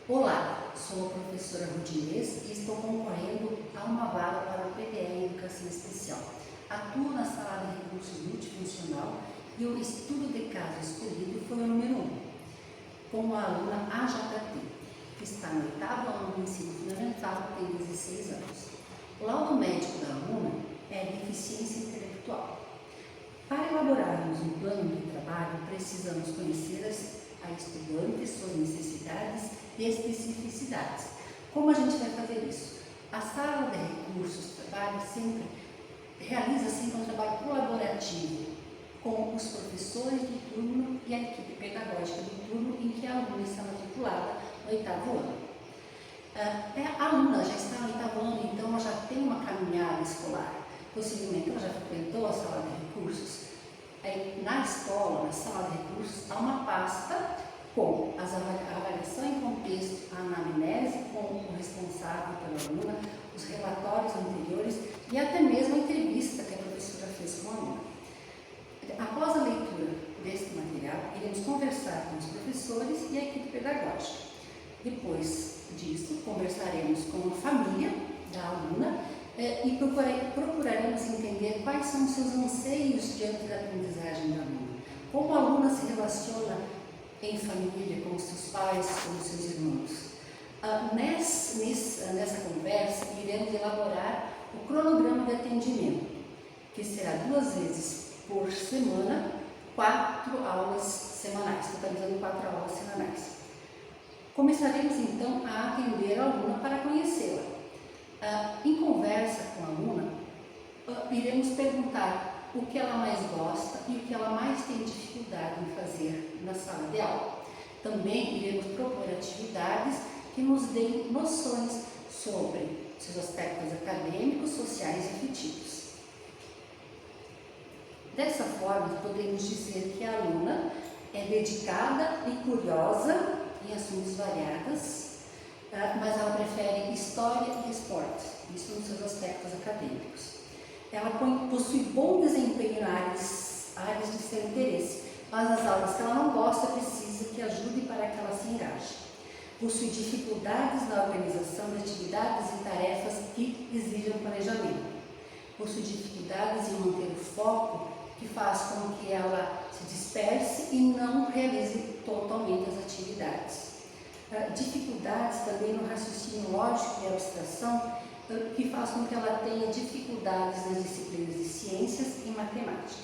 Olá, sou a professora Rudinês e estou concorrendo a uma vaga para o PDE em Educação Especial. Atuo na sala de recursos multifuncional e o estudo de caso escolhido foi o número 1, com a aluna AJT, que está no 8º ano do ensino fundamental e tem 16 anos. O laudo médico da aluna é deficiência intelectual. Para elaborarmos um plano de trabalho, precisamos conhecer a estudante, suas necessidades e especificidades. Como a gente vai fazer isso? A sala de recursos realiza sempre um trabalho colaborativo com os professores do turno e a equipe pedagógica do turno em que a aluna está matriculada no 8º ano. A aluna já está no 8º ano, então ela já tem uma caminhada escolar. Possivelmente ela já frequentou a sala de recursos. Na escola, na sala de recursos, há uma pasta com a avaliação em contexto, a anamnese com o responsável pela aluna, os relatórios anteriores e até mesmo a entrevista que a professora fez com a aluna. Após a leitura deste material, iremos conversar com os professores e a equipe pedagógica. Depois disso, conversaremos com a família da aluna e procuraremos entender quais são os seus anseios diante da aprendizagem da aluna. Como a aluna se relaciona em família, com os seus pais, com os seus irmãos. Nessa conversa, iremos elaborar o cronograma de atendimento, que será 2 vezes por semana, 4 aulas semanais, totalizando 4 aulas semanais. Começaremos então a atender a aluna para conhecê-la. Em conversa com a aluna, iremos perguntar o que ela mais gosta e o que ela mais tem dificuldade em fazer na sala de aula. Também iremos propor atividades que nos deem noções sobre seus aspectos acadêmicos, sociais e afetivos. Dessa forma, podemos dizer que a aluna é dedicada e curiosa em assuntos variados, mas ela prefere história e esporte, isso nos seus aspectos acadêmicos. Ela possui bom desempenho em áreas de seu interesse, mas as aulas que ela não gosta precisa que ajude para que ela se engaje. Possui dificuldades na organização de atividades e tarefas que exigem planejamento. Possui dificuldades em manter o foco, que faz com que ela se disperse e não realize totalmente as atividades. Dificuldades também no raciocínio lógico e abstração, que faz com que ela tenha dificuldades nas disciplinas de ciências e matemática.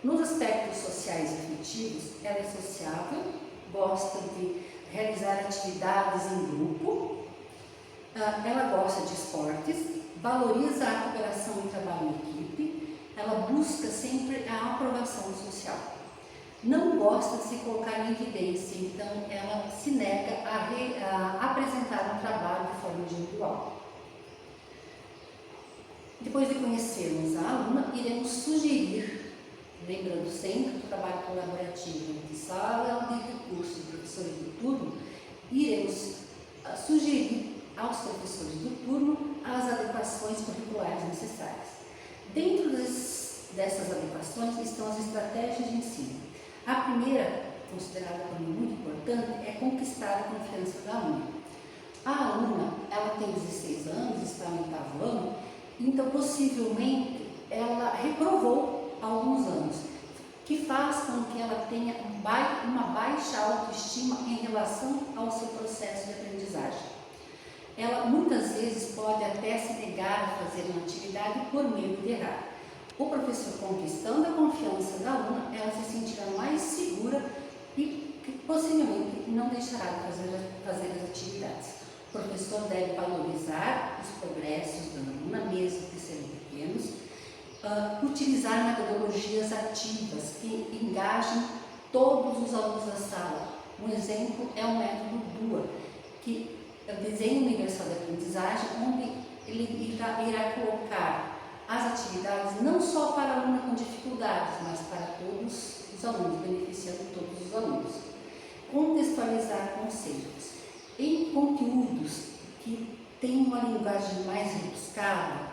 Nos aspectos sociais e afetivos, ela é sociável, gosta de realizar atividades em grupo, ela gosta de esportes, valoriza a cooperação e trabalho em equipe, ela busca sempre a aprovação social. Não gosta de se colocar em evidência, então ela se nega a apresentar um trabalho de forma individual. Depois de conhecermos a aluna, iremos sugerir, lembrando sempre do trabalho colaborativo entre sala de recursos e professores do turno, iremos sugerir aos professores do turno as adequações curriculares necessárias. Dentro dessas adequações estão as estratégias de ensino. A primeira, considerada como muito importante, é conquistar a confiança da aluna. A aluna, ela tem 16 anos, está no 8º ano, então possivelmente ela reprovou há alguns anos, que faz com que ela tenha uma baixa autoestima em relação ao seu processo de aprendizagem. Ela muitas vezes pode até se negar a fazer uma atividade por medo de errar. O professor, conquistando a confiança da aluna, ela se sentirá mais segura e possivelmente não deixará de fazer as atividades. O professor deve valorizar os progressos da aluna, mesmo que sejam pequenos, utilizar metodologias ativas que engajem todos os alunos da sala. Um exemplo é o método DUA, que é o Desenho Universal de Aprendizagem, onde ele irá colocar as atividades não só para a aluna com dificuldades, mas para todos os alunos, beneficiando todos os alunos. Contextualizar conceitos. Em conteúdos que têm uma linguagem mais rebuscada,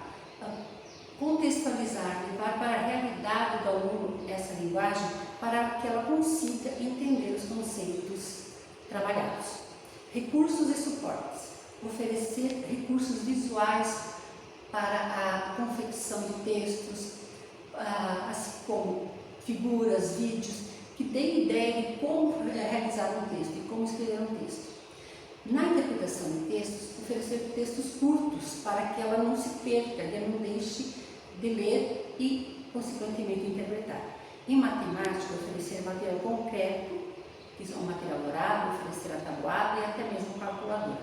contextualizar, levar para a realidade do aluno essa linguagem para que ela consiga entender os conceitos trabalhados. Recursos e suportes. Oferecer recursos visuais para a confecção de textos, assim como figuras, vídeos, que deem ideia de como realizar um texto e como escrever um texto. Na interpretação de textos, oferecer textos curtos para que ela não se perca, ela não deixe de ler e, consequentemente, interpretar. Em matemática, oferecer material concreto, que é um material dourado, oferecer a tabuada e até mesmo um calculador.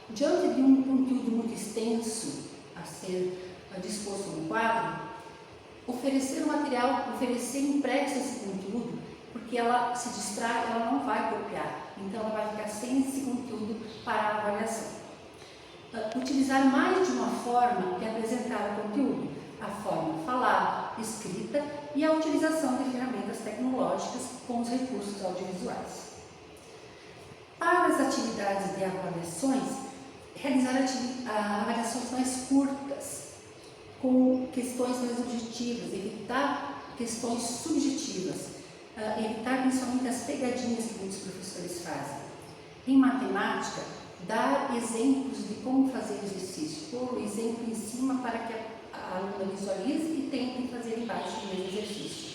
Diante de um conteúdo muito extenso a ser disposto no quadro, oferecer o material, oferecer impresso esse conteúdo, porque ela se distrai, ela não vai copiar, então ela vai ficar sem esse conteúdo para a avaliação. Utilizar mais de uma forma de apresentar o conteúdo, a forma falada, escrita e a utilização de ferramentas tecnológicas com os recursos audiovisuais. Para as atividades de avaliações, realizar avaliações mais curtas, com questões mais objetivas, evitar questões subjetivas, evitar principalmente as pegadinhas que muitos professores fazem. Em matemática, dar exemplos de como fazer o exercício, pôr o exemplo em cima para que a aluna visualize e tente fazer embaixo o mesmo exercício.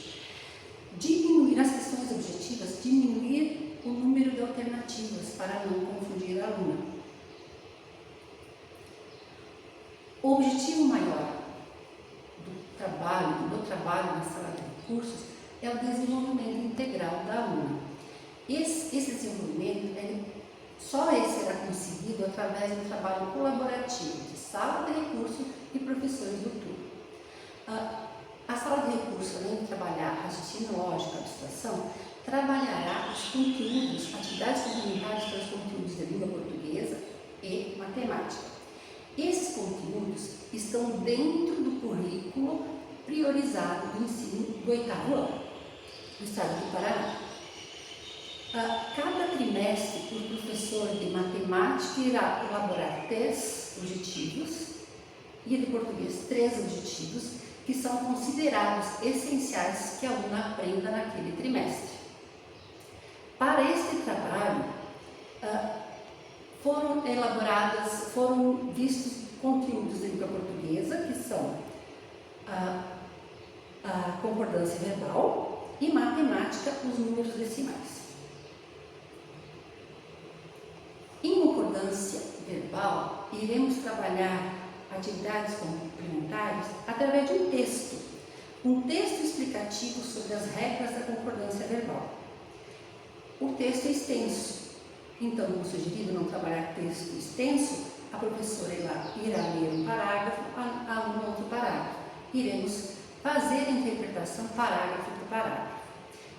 Diminuir as questões objetivas, diminuir o número de alternativas para não confundir a aluna. O objetivo maior do meu trabalho na sala de recursos é o desenvolvimento integral da aluna. Esse desenvolvimento só será conseguido através do trabalho colaborativo de sala de recursos e professores do turno. A sala de recursos, além de trabalhar raciocínio lógico, abstração, trabalhará os conteúdos, atividades complementares para os conteúdos de língua portuguesa e matemática. Esses conteúdos estão dentro do currículo priorizado do ensino do 8º ano do estado do Paraná. Cada trimestre, o professor de matemática irá elaborar 3 objetivos e de português 3 objetivos que são considerados essenciais que a aluna aprenda naquele trimestre. Para este trabalho, foram vistos conteúdos de língua portuguesa, que são a concordância verbal, e matemática, os números decimais. Em concordância verbal, iremos trabalhar atividades complementares através de um texto explicativo sobre as regras da concordância verbal. O texto é extenso, então, como sugerido não trabalhar texto extenso, a professora irá ler um parágrafo, a aluna outro parágrafo. Iremos fazer a interpretação parágrafo por parágrafo.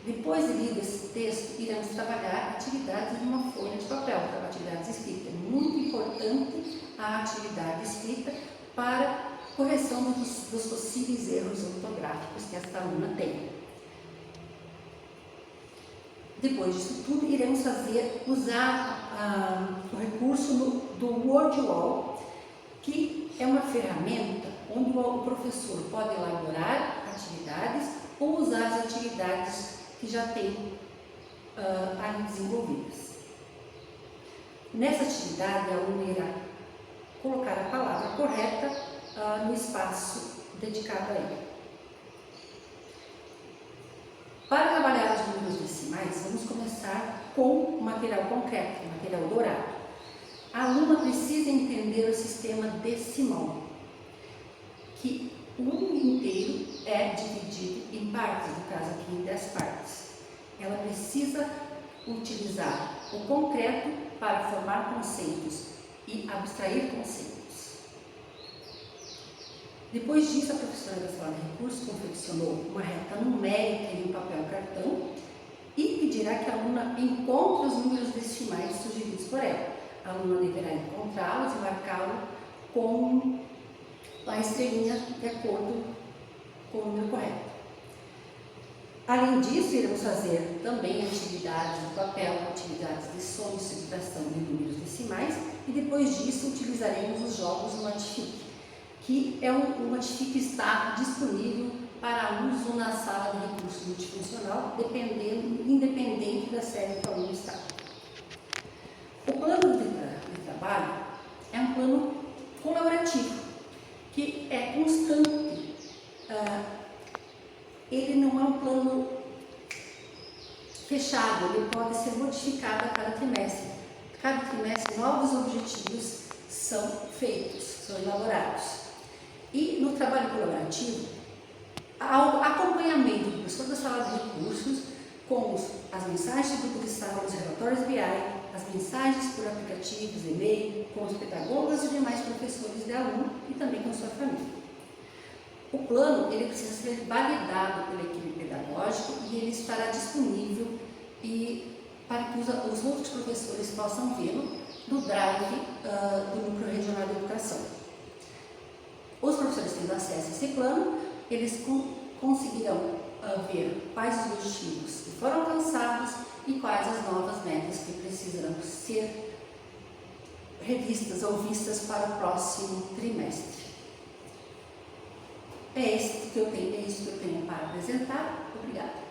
Depois de lido esse texto, iremos trabalhar atividades de uma folha de papel, atividades escritas. É muito importante a atividade escrita para correção dos possíveis erros ortográficos que esta aluna tem. Depois disso tudo, iremos usar o recurso do WordWall, que é uma ferramenta onde o professor pode elaborar atividades ou usar as atividades que já tem ali desenvolvidas. Nessa atividade, a aluna irá colocar a palavra correta no espaço dedicado a ela. Para trabalhar os números decimais, vamos começar com o material concreto, o material dourado. A aluna precisa entender o sistema decimal, que o número inteiro é dividido em partes, no caso aqui em 10 partes. Ela precisa utilizar o concreto para formar conceitos e abstrair conceitos. Depois disso, a professora da sala de recursos confeccionou uma reta numérica em um papel cartão e pedirá que a aluna encontre os números decimais sugeridos por ela. A aluna deverá encontrá-los e marcá-los com a estrelinha de acordo com o número correto. Além disso, iremos fazer também atividades no papel, atividades de soma e subtração de números decimais, e depois disso utilizaremos os jogos no Matific, que é o Matific que está disponível para uso na sala de recursos multifuncional, independente da série que o aluno está. pode ser modificada a cada trimestre. Cada trimestre, novos objetivos são feitos, são elaborados. E no trabalho colaborativo, há o acompanhamento do professor da sala de recursos com as mensagens do grupo de sala, os relatórios BI, as mensagens por aplicativos, e-mail, com os pedagogas e demais professores de aluno e também com sua família. O plano ele precisa ser validado pela equipe pedagógica e ele estará disponível para que os outros professores possam vê-lo no drive do Núcleo Regional de Educação. Os professores tendo acesso a esse plano, eles conseguirão ver quais os objetivos que foram alcançados e quais as novas metas que precisarão ser revistas ou vistas para o próximo trimestre. É isso que eu tenho para apresentar. Obrigada.